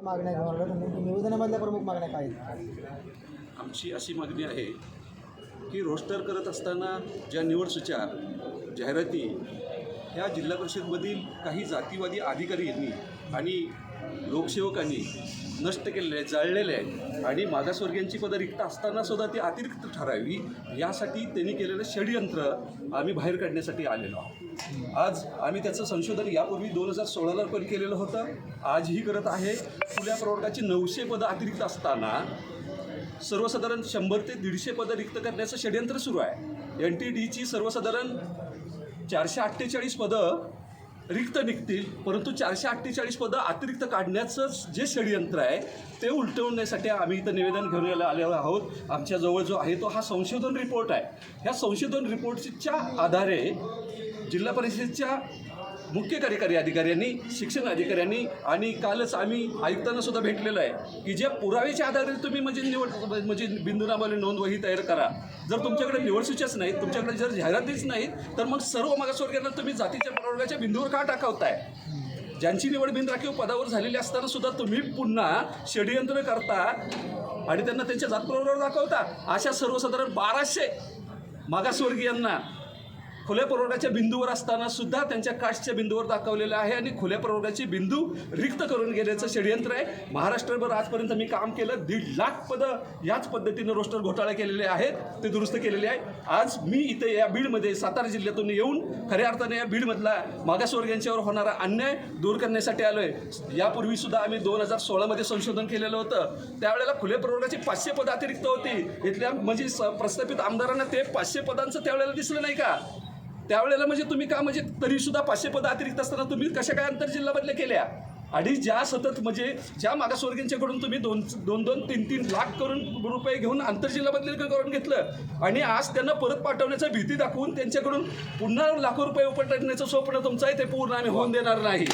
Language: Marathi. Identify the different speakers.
Speaker 1: मागण्या घेऊन आल्या, निवेदनामधल्या प्रमुख मागण्या काय आहेत?
Speaker 2: आमची अशी मागणी आहे की रोस्टर करत असताना ज्या निवड सूच्या जाहिराती ह्या जिल्हा परिषदमधील काही जातीवादी अधिकारी यांनी आणि लोकसेवकांनी नष्ट केलेले आहेत, जाळलेले आहेत आणि मागासवर्गीयांची पदं रिक्त असताना सुद्धा ती अतिरिक्त ठरावी यासाठी त्यांनी केलेलं षडयंत्र आम्ही बाहेर काढण्यासाठी आलेलो आहोत. आज आम्ही त्याचं संशोधन यापूर्वी 2016ला पण केलेलं होतं, आजही करत आहे. खुल्या प्रवर्गाची 900 पदं अतिरिक्त असताना सर्वसाधारण 100 ते 150 पदं रिक्त करण्याचं षडयंत्र सुरू आहे. NTDची सर्वसाधारण 448 पदं रिक्त निघतील, परंतु 448 पदं अतिरिक्त काढण्याचं जे षडयंत्र आहे ते उलटवण्यासाठी आम्ही इथं निवेदन घेऊन आलेलो आहोत. आमच्याजवळ जो आहे तो हा संशोधन रिपोर्ट आहे. ह्या संशोधन रिपोर्टच्या आधारे जिल्हा परिषदेच्या मुख्य कार्यकारी अधिकाऱ्यांनी, शिक्षण अधिकाऱ्यांनी आणि कालच आम्ही आयुक्तांना सुद्धा भेटलेलं आहे की ज्या पुराव्याच्या आधारे तुम्ही म्हणजे बिंदुनामावली नोंदवही तयार करा. जर तुमच्याकडे निवडसूच्याच नाहीत, तुमच्याकडे जर जाहिरातीच नाहीत, तर मग सर्व मागासवर्गीयांना तुम्ही जातीच्या प्रवर्गाच्या बिंदूवर का टाकवताय? ज्यांची निवड बिनराखीव पदावर झालेली असताना सुद्धा तुम्ही पुन्हा षडयंत्र करता आणि त्यांना त्यांच्या जात प्रवर्गावर दाखवता. अशा सर्वसाधारण 1200 मागासवर्गीयांना खुल्या प्रवर्गाच्या बिंदूवर असताना सुद्धा त्यांच्या कास्टच्या बिंदूवर दाखवलेलं आहे आणि खुल्या प्रवर्गाची बिंदू रिक्त करून गेल्याचं षडयंत्र आहे. महाराष्ट्रभर आजपर्यंत मी काम केलं, 1.5 लाख पदं याच पद्धतीनं रोस्टर घोटाळे केलेले आहेत, ते दुरुस्त केलेले आहे. आज मी इथे या बीडमध्ये सातारा जिल्ह्यातून येऊन खऱ्या अर्थाने या बीडमधला मागासवर्गीयांच्यावर होणारा अन्याय दूर करण्यासाठी आलो आहे. यापूर्वीसुद्धा आम्ही 2016मध्ये संशोधन केलेलं होतं. त्यावेळेला खुल्या प्रवर्गाची 500 पदं अतिरिक्त होती. इथल्या म्हणजे प्रस्थापित आमदारांना ते 500 पदांचं त्यावेळेला दिसलं नाही का? त्यावेळेला म्हणजे तुम्ही का म्हणजे तरीसुद्धा 500 पदं अतिरिक्त असताना तुम्ही कशा काय आंतरजिल्हा बदल्या केल्या? आणि ज्या सतत म्हणजे ज्या मागासवर्गीयांच्याकडून तुम्ही 2-3 लाख करून रुपये घेऊन आंतरजिल्हा बदली करून घेतलं आणि आज त्यांना परत पाठवण्याचा भीती दाखवून त्यांच्याकडून पुन्हा लाखो रुपये उपटण्याचं स्वप्न तुमचं आहे, ते पूर्ण आम्ही होऊन देणार नाही.